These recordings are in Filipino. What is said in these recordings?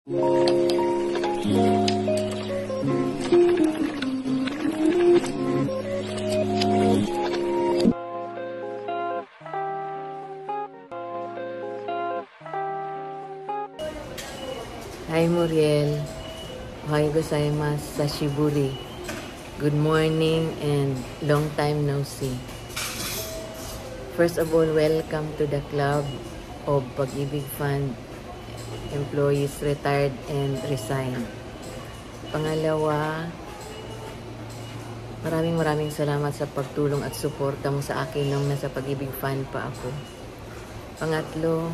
Hi Muriel, ohayou gozaimasu, sashiburi. Good morning and long time no see. First of all, welcome to the club of Pag-ibig Fund employees retired and resigned. Pangalawa, maraming salamat sa pagtulong at suporta mo sa akin nung nasa Pag-ibig Fund pa ako. Pangatlo,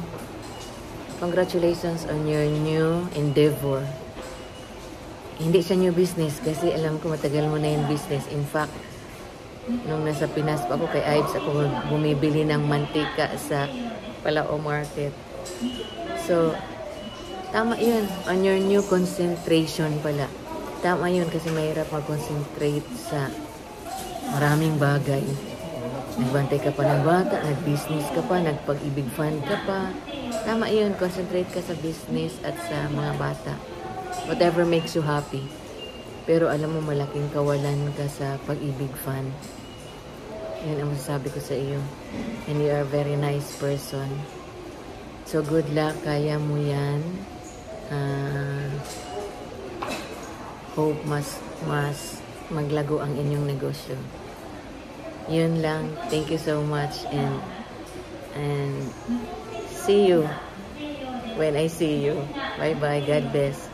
congratulations on your new endeavor. Hindi siya new business kasi alam ko matagal mo na yung business. In fact, nung nasa Pinas pa ako kay Ives, ako bumibili ng mantika sa Palao Market. So, tama yun. On your new concentration pala. Tama yun kasi mahirap mag-concentrate sa maraming bagay. Nagbantay ka pa ng bata, nag-business ka pa, nagpag-ibig fund ka pa. Tama yun, concentrate ka sa business at sa mga bata. Whatever makes you happy. Pero alam mo, malaking kawalan ka sa Pag-ibig Fund. Yan ang masasabi ko sa iyo. And you are a very nice person. So good luck, kaya mo yan. Hope mas maglago ang inyong negosyo. Yun lang. Thank you so much and see you when I see you. Bye bye. God bless.